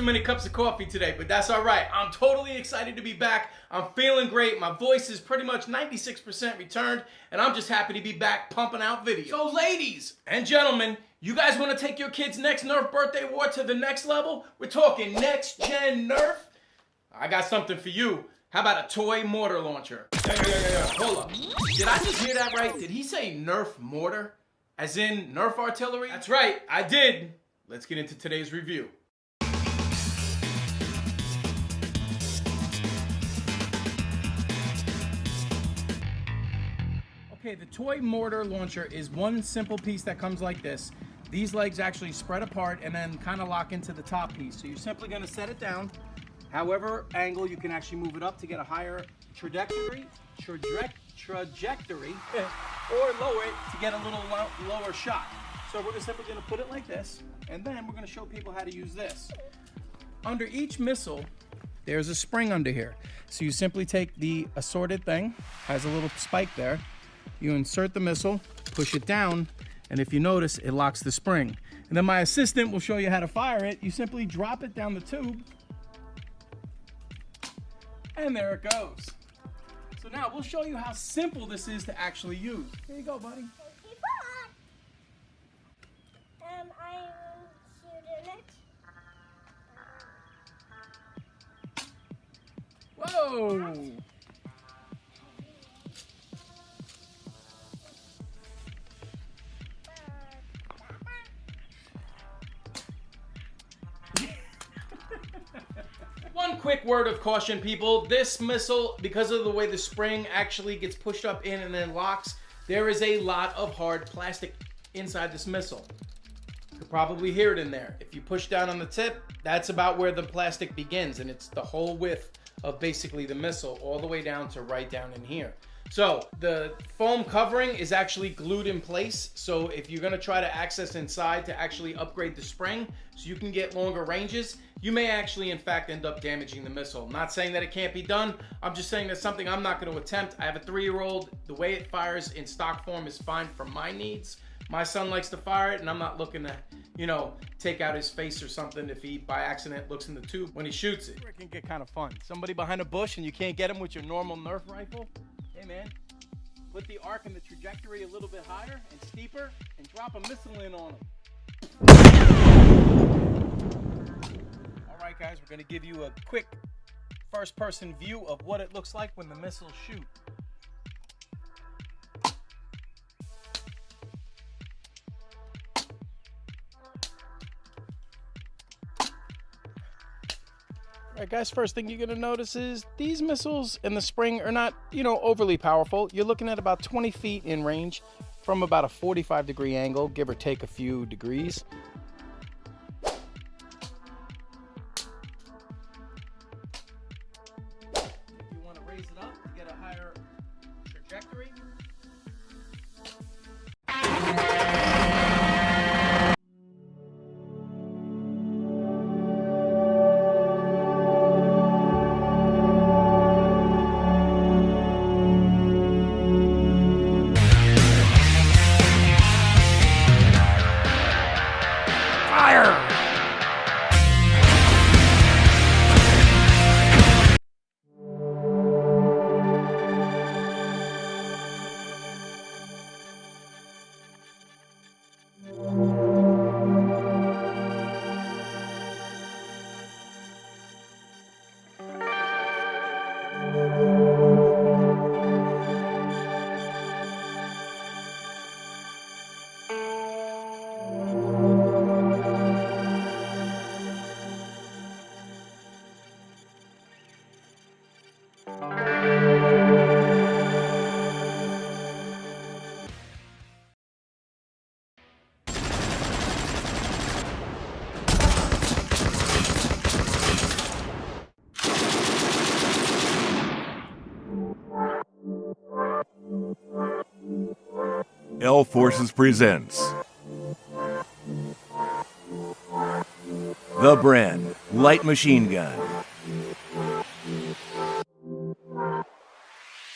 many cups of coffee today, but that's all right. I'm totally excited to be back. I'm feeling great. My voice is pretty much 96% returned, and I'm just happy to be back pumping out videos. So ladies and gentlemen, you guys want to take your kids' next Nerf birthday war to the next level? We're talking next gen Nerf. I got something for you. How about a toy mortar launcher? Hold up. Did I just hear that right? Did he say Nerf mortar? As in Nerf artillery? That's right, I did. Let's get into today's review. Okay, the toy mortar launcher is one simple piece that comes like this. These legs actually spread apart and then kind of lock into the top piece. So you're simply going to set it down. However angle, you can actually move it up to get a higher trajectory, or lower it to get a little lower shot. So we're simply going to put it like this, and then we're going to show people how to use this. Under each missile, there's a spring under here. So you simply take the assorted thing, has a little spike there. You insert the missile, push it down, and if you notice, it locks the spring. And then my assistant will show you how to fire it. You simply drop it down the tube, and there it goes. So now we'll show you how simple this is to actually use. Here you go, buddy. I'm shooting it. Whoa! One quick word of caution, people. This missile, because of the way the spring actually gets pushed up in and then locks, there is a lot of hard plastic inside this missile. You could probably hear it in there. If you push down on the tip, that's about where the plastic begins, and it's the whole width of basically the missile all the way down to right down in here. So the foam covering is actually glued in place. So if you're gonna try to access inside to actually upgrade the spring so you can get longer ranges, you may actually in fact end up damaging the missile. I'm not saying that it can't be done. I'm just saying that's something I'm not gonna attempt. I have a 3-year-old. The way it fires in stock form is fine for my needs. My son likes to fire it, and I'm not looking to, take out his face or something if he, by accident, looks in the tube when he shoots it. It can get kind of fun. Somebody behind a bush and you can't get him with your normal Nerf rifle? Hey, man, put the arc and the trajectory a little bit higher and steeper and drop a missile in on him. All right, guys, we're going to give you a quick first-person view of what it looks like when the missiles shoot. Alright guys, first thing you're going to notice is these missiles and the spring are not, overly powerful. You're looking at about 20 feet in range from about a 45-degree angle, give or take a few degrees. If you want to raise it up to get a higher trajectory. L Forces presents the Bren light machine gun.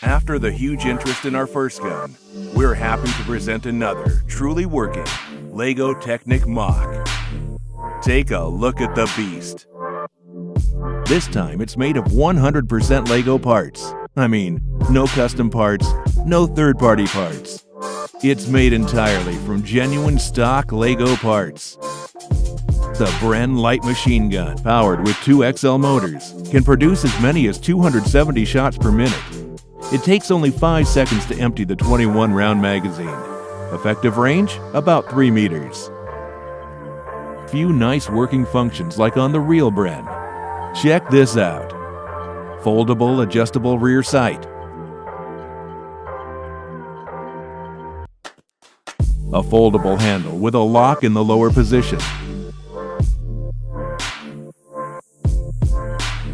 After the huge interest in our first gun, we're happy to present another truly working LEGO Technic mock. Take a look at the beast. This time it's made of 100% Lego parts. I mean, no custom parts, no third-party parts. It's made entirely from genuine stock Lego parts. The Bren light machine gun, powered with 2 XL motors, can produce as many as 270 shots per minute. It takes only 5 seconds to empty the 21-round magazine. Effective range, about 3 meters. Few nice working functions like on the real Bren. Check this out. Foldable, adjustable rear sight. A foldable handle with a lock in the lower position.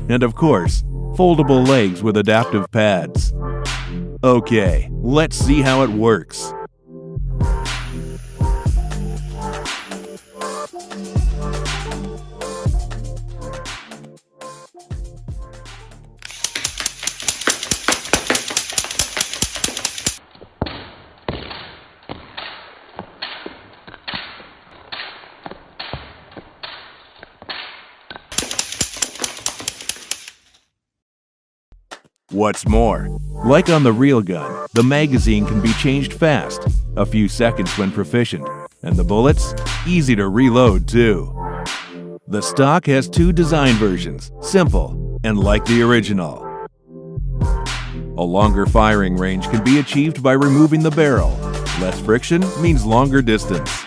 And of course, foldable legs with adaptive pads. Okay, let's see how it works. What's more, like on the real gun, the magazine can be changed fast, a few seconds when proficient, and the bullets, easy to reload too. The stock has 2 design versions, simple and like the original. A longer firing range can be achieved by removing the barrel. Less friction means longer distance.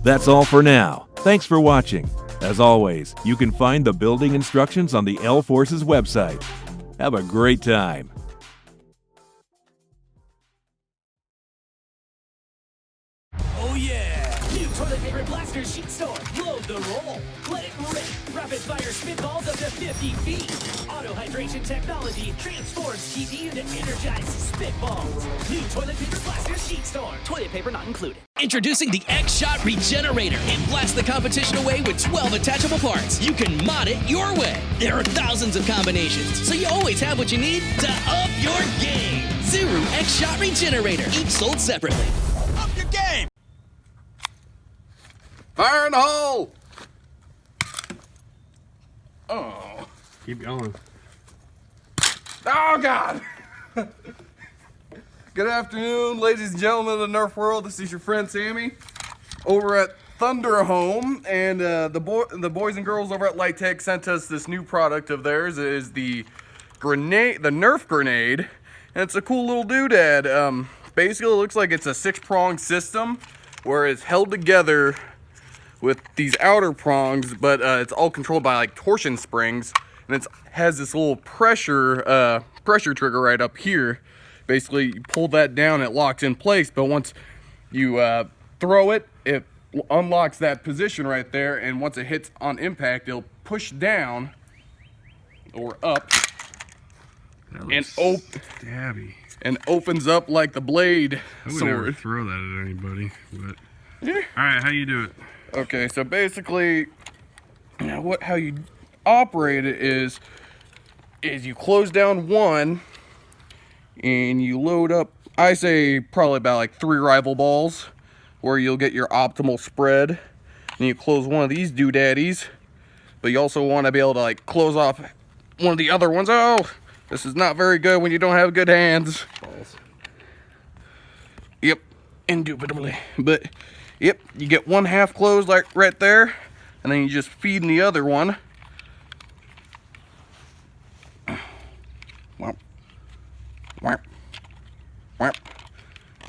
That's all for now. Thanks for watching. As always, you can find the building instructions on the L Forces website. Have a great time. Oh yeah! New toilet paper blaster sheet store. Load the roll. Let it rip. Rapid fire spitballs up to 50 feet. Auto hydration technology transforms TV into energized spitballs. New toilet paper blaster sheet store. Toilet paper not included. Introducing the X-Shot Regenerator. It blasts the competition away with 12 attachable parts. You can mod it your way. There are thousands of combinations, so you always have what you need to up your game. Zuru X-Shot Regenerator. Each sold separately. Up your game! Fire in the hole! Oh. Keep going. Oh, God! Good afternoon, ladies and gentlemen of the Nerf world. This is your friend Sammy over at Thunder Home, and the boys and girls over at Light Tech sent us this new product of theirs. It is the grenade, the Nerf grenade, and it's a cool little doodad. Basically, it looks like it's a 6-prong system where it's held together with these outer prongs, but it's all controlled by like torsion springs, and it has this little pressure trigger right up here. Basically, you pull that down, it locks in place, but once you throw it, it unlocks that position right there, and once it hits on impact, it'll push down or up and opens up like the blade I would sword. never throw that at anybody, but all right, how you do it? Okay, so basically, how you operate it is you close down one, and you load up, I say probably about like 3 rival balls, where you'll get your optimal spread. And you close one of these doodaddies, but you also want to be able to like close off one of the other ones. Oh, this is not very good when you don't have good hands. Balls. Yep, indubitably. But yep, you get one half closed like right there, and then you just feed in the other one.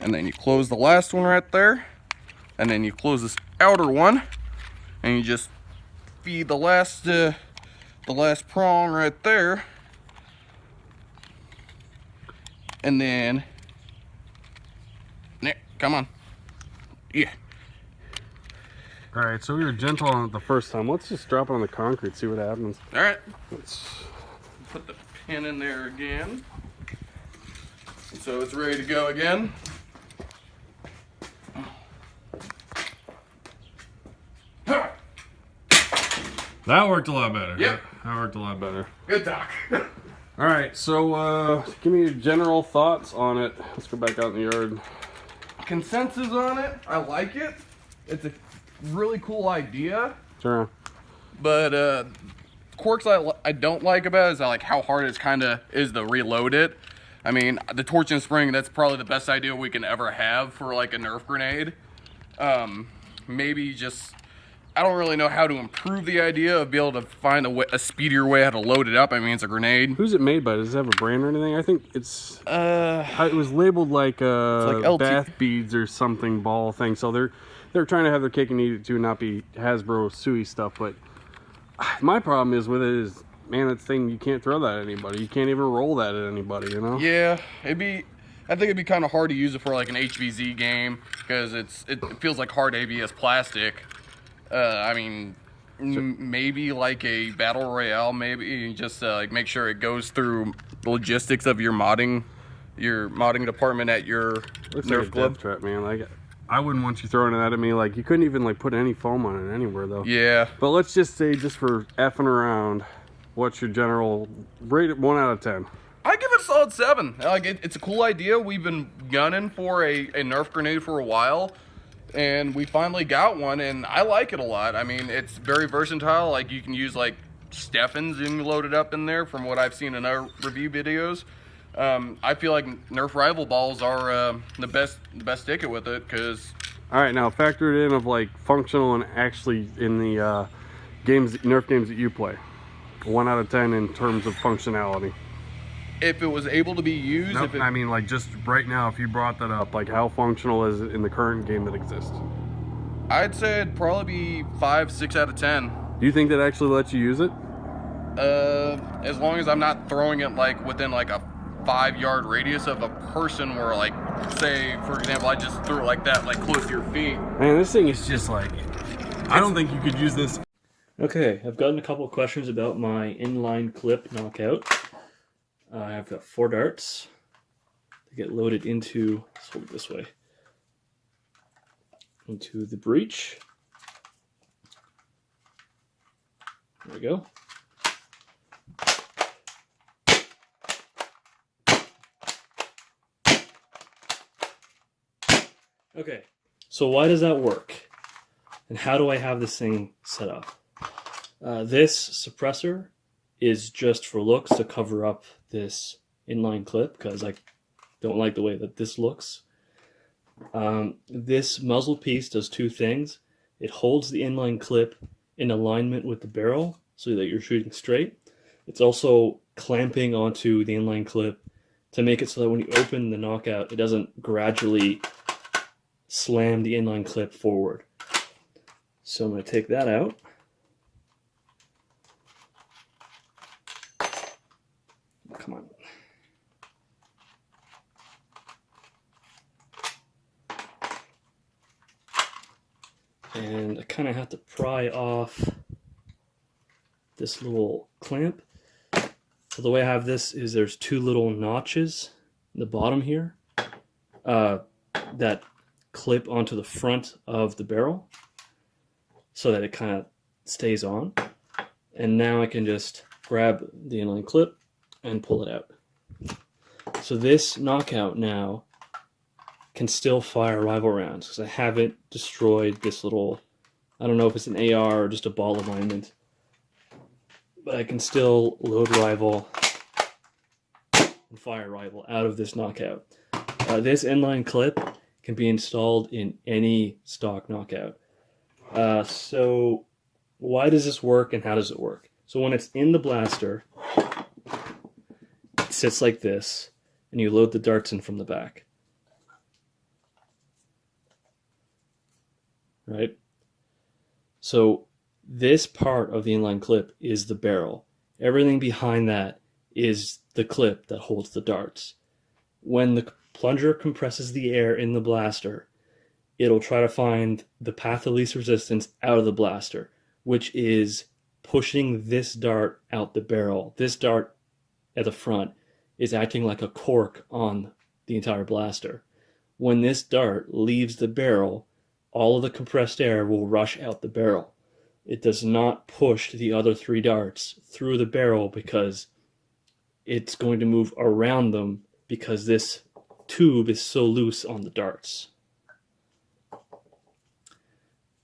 And then you close the last one right there, and then you close this outer one, and you just feed the last prong right there, and then come on, yeah. All right, so we were gentle on it the first time. Let's just drop it on the concrete, see what happens. All right, Let's put the pin in there again, so it's ready to go again. That worked a lot better. Yep. That worked a lot better. Good talk. All right, so give me your general thoughts on it. Let's go back out in the yard. Consensus on it. I like it. It's a really cool idea. Sure. But quirks I don't like about it is like how hard it's kind of is to reload it. I mean, the torch and spring, that's probably the best idea we can ever have for like a Nerf grenade. Maybe just, I don't really know how to improve the idea of being able to find a speedier way how to load it up. I mean, it's a grenade. Who's it made by? Does it have a brand or anything? I think it's it was labeled like like bath beads or something ball thing. So they're trying to have their cake and eat it too, not be Hasbro suey stuff. But my problem is with it is, man, that thing, you can't throw that at anybody. You can't even roll that at anybody, you know? Yeah, I think it'd be kind of hard to use it for like an HVZ game because it feels like hard ABS plastic. I mean, maybe like a battle royale, maybe just like make sure it goes through the logistics of your modding department at your Looks Nerf like a club. death trap, man. Like, I wouldn't want you throwing that at me. Like, you couldn't even like put any foam on it anywhere though. Yeah. But let's just say, just for effing around, what's your general rate? 1 out of 10. I give it a solid 7. Like it's a cool idea. We've been gunning for a Nerf grenade for a while, and we finally got one, and I like it a lot. I mean, it's very versatile. Like you can use like Steffens and load it up in there from what I've seen in other review videos. I feel like Nerf rival balls are the best ticket with it because. All right, now factor it in of like functional and actually in the Nerf games that you play. 1 out of 10 in terms of functionality. If it was able to be used, Nope, I mean, like, just right now, if you brought that up, like, how functional is it in the current game that exists? I'd say it'd probably be 5, 6 out of 10. Do you think that actually lets you use it? As long as I'm not throwing it like within like a 5-yard radius of a person, where like, say for example, I just threw it like that, like close to your feet. Man, this thing is just like, I don't think you could use this. Okay, I've gotten a couple of questions about my inline clip knockout. I've got 4 darts. They get loaded into, let's hold it this way, into the breech. There we go. Okay, so why does that work? And how do I have this thing set up? This suppressor is just for looks to cover up this inline clip because I don't like the way that this looks. This muzzle piece does 2 things. It holds the inline clip in alignment with the barrel so that you're shooting straight. It's also clamping onto the inline clip to make it so that when you open the knockout, it doesn't gradually slam the inline clip forward. So I'm going to take that out. Come on. And I kind of have to pry off this little clamp. So the way I have this is there's 2 little notches in the bottom here that clip onto the front of the barrel so that it kind of stays on. And now I can just grab the inline clip and pull it out. So this knockout now can still fire rival rounds because I haven't destroyed this little, I don't know if it's an AR or just a ball alignment, but I can still load rival and fire rival out of this knockout. This inline clip can be installed in any stock knockout. So why does this work and how does it work? So when it's in the blaster, it sits like this, and you load the darts in from the back. Right? So this part of the inline clip is the barrel. Everything behind that is the clip that holds the darts. When the plunger compresses the air in the blaster, it'll try to find the path of least resistance out of the blaster, which is pushing this dart out the barrel. This dart at the front is acting like a cork on the entire blaster. When this dart leaves the barrel, all of the compressed air will rush out the barrel. it does not push the other 3 darts through the barrel because it's going to move around them because this tube is so loose on the darts.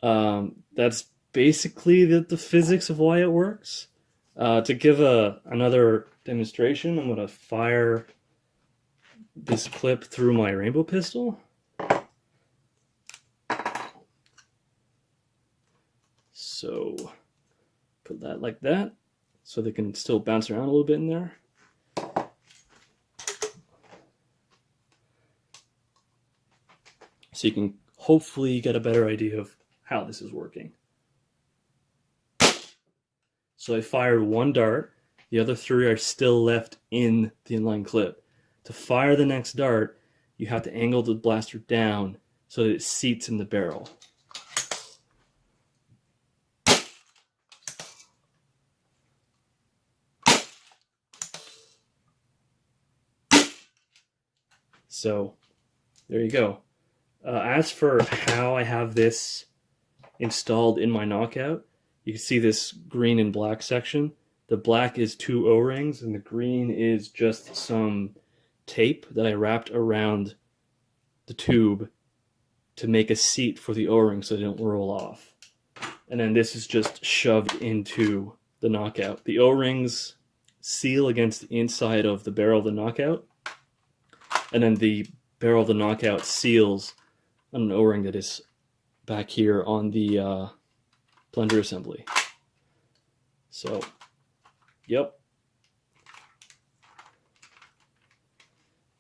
That's basically the physics of why it works. To give another demonstration, I'm going to fire this clip through my rainbow pistol. So put that like that so they can still bounce around a little bit in there. So you can hopefully get a better idea of how this is working. So I fired 1 dart, the other 3 are still left in the inline clip. To fire the next dart, you have to angle the blaster down so that it seats in the barrel. So there you go. As for how I have this installed in my knockout, you can see this green and black section. The black is 2 O-rings and the green is just some tape that I wrapped around the tube to make a seat for the O-ring so they don't roll off. And then this is just shoved into the knockout. The O-rings seal against the inside of the barrel of the knockout, and then the barrel of the knockout seals on an O-ring that is back here on the plunger assembly. So, yep.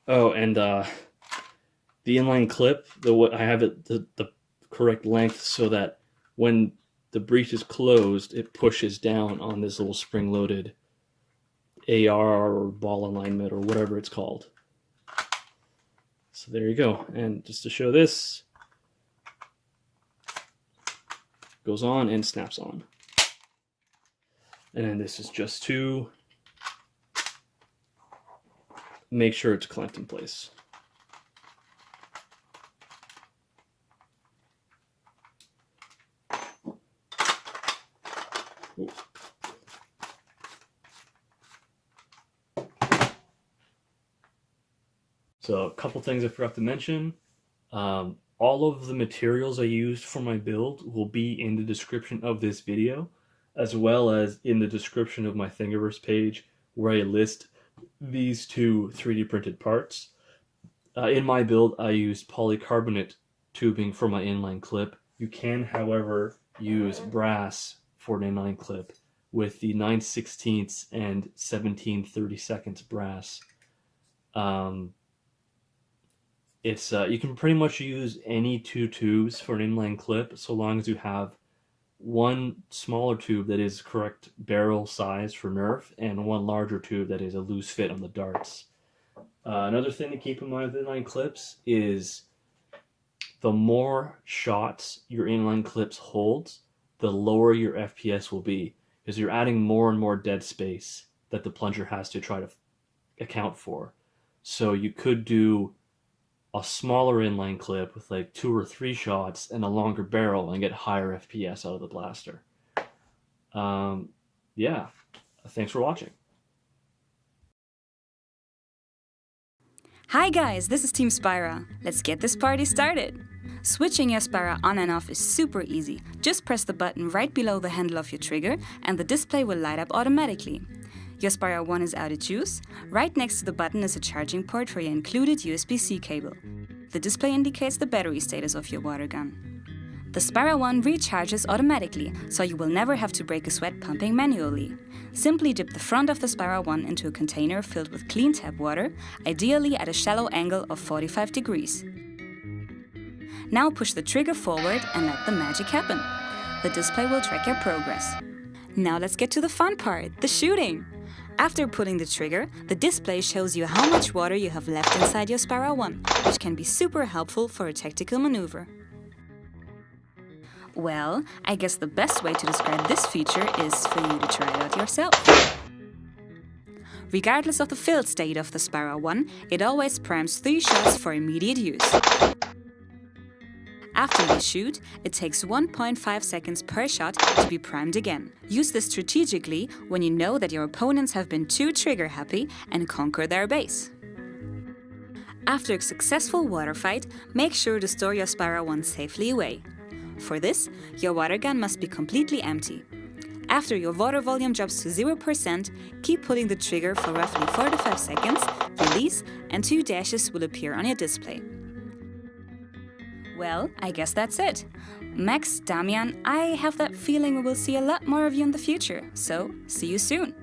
Oh, and the inline clip, I have it the correct length so that when the breech is closed, it pushes down on this little spring-loaded AR or ball alignment or whatever it's called. So there you go. And just to show this, goes on and snaps on. And then this is just to make sure it's clamped in place. Ooh. So a couple things I forgot to mention. All of the materials I used for my build will be in the description of this video, as well as in the description of my Thingiverse page, where I list these 2 3D printed parts. In my build, I used polycarbonate tubing for my inline clip. You can, however, use brass for an inline clip with the 9/16 and 17/32 brass. You can pretty much use any 2 tubes for an inline clip so long as you have one smaller tube that is correct barrel size for Nerf and one larger tube that is a loose fit on the darts. Another thing to keep in mind with inline clips is the more shots your inline clips holds, the lower your FPS will be, because you're adding more and more dead space that the plunger has to try to account for. So you could do a smaller inline clip with like 2 or 3 shots and a longer barrel and get higher FPS out of the blaster. Yeah, thanks for watching. Hi guys, this is Team Spyra. Let's get this party started. Switching your Spyra on and off is super easy. Just press the button right below the handle of your trigger and the display will light up automatically. Your Spyra One is out of juice. Right next to the button is a charging port for your included USB-C cable. The display indicates the battery status of your water gun. The Spyra One recharges automatically, so you will never have to break a sweat pumping manually. Simply dip the front of the Spyra One into a container filled with clean tap water, ideally at a shallow angle of 45 degrees. Now push the trigger forward and let the magic happen. The display will track your progress. Now let's get to the fun part, the shooting! After pulling the trigger, the display shows you how much water you have left inside your Spyra One, which can be super helpful for a tactical maneuver. Well, I guess the best way to describe this feature is for you to try it out yourself. Regardless of the field state of the Spyra One, it always primes 3 shots for immediate use. After you shoot, it takes 1.5 seconds per shot to be primed again. Use this strategically when you know that your opponents have been too trigger happy and conquer their base. After a successful water fight, make sure to store your Spyra One safely away. For this, your water gun must be completely empty. After your water volume drops to 0%, keep pulling the trigger for roughly 4 to 5 seconds, release, and 2 dashes will appear on your display. Well, I guess that's it. Max, Damian, I have that feeling we will see a lot more of you in the future, so see you soon.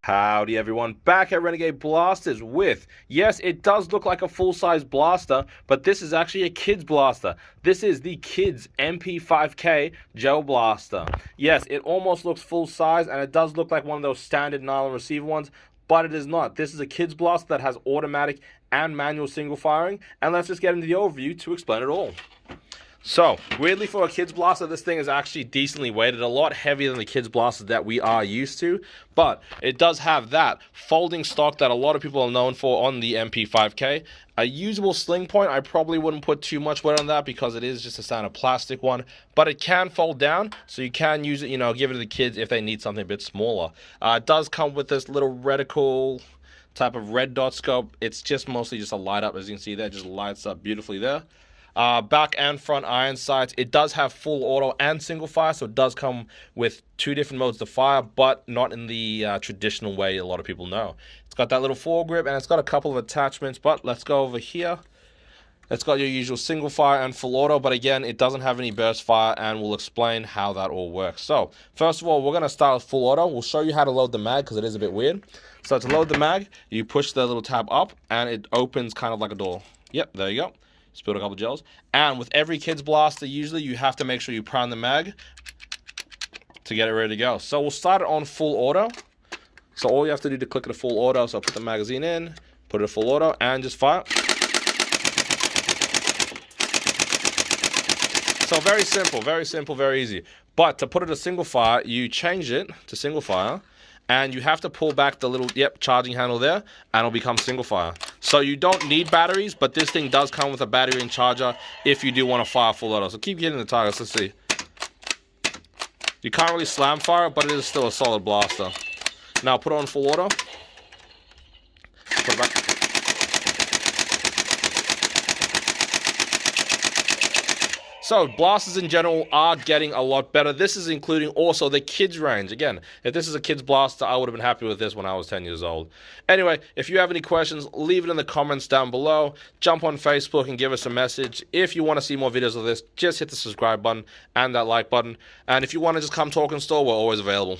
Howdy everyone, back at Renegade Blasters with, yes, it does look like a full-size blaster, but this is actually a kid's blaster. This is the kids MP5K gel blaster. Yes, it almost looks full-size, and it does look like one of those standard nylon receiver ones, but it is not. This is a kid's blaster that has automatic and manual single firing, and let's just get into the overview to explain it all. So, weirdly for a kids blaster, this thing is actually decently weighted, a lot heavier than the kids blasters that we are used to, but it does have that folding stock that a lot of people are known for on the MP5K. A usable sling point, I probably wouldn't put too much weight on that because it is just a standard plastic one, but it can fold down, so you can use it, give it to the kids if they need something a bit smaller. It does come with this little reticle type of red dot scope. It's just mostly just a light up, as you can see there, just lights up beautifully there. Back and front iron sights. It does have full auto and single fire, so it does come with 2 different modes to fire, but not in the traditional way a lot of people know. It's got that little foregrip, and it's got a couple of attachments, but let's go over here. It's got your usual single fire and full auto, but again, it doesn't have any burst fire, and we'll explain how that all works. So, first of all, we're going to start with full auto. We'll show you how to load the mag, because it is a bit weird. So, to load the mag, you push the little tab up, and it opens kind of like a door. Yep, there you go. Spilled a couple of gels. And with every kid's blaster, usually you have to make sure you prime the mag to get it ready to go. So we'll start it on full auto. So all you have to do to click it to full auto, so put the magazine in, put it to full auto, and just fire. So very simple, very easy. But to put it to single fire, you change it to single fire, and you have to pull back the little, charging handle there, and it'll become single fire. So you don't need batteries, but this thing does come with a battery and charger if you do want to fire full auto. So keep hitting the targets, let's see. You can't really slam fire it, but it is still a solid blaster. Now put it on full auto. Put it back. So, blasters in general are getting a lot better. This is including also the kids range. Again, if this is a kids blaster, I would have been happy with this when I was 10 years old. Anyway, if you have any questions, leave it in the comments down below. Jump on Facebook and give us a message. If you want to see more videos of this, just hit the subscribe button and that like button. And if you want to just come talk in store, we're always available.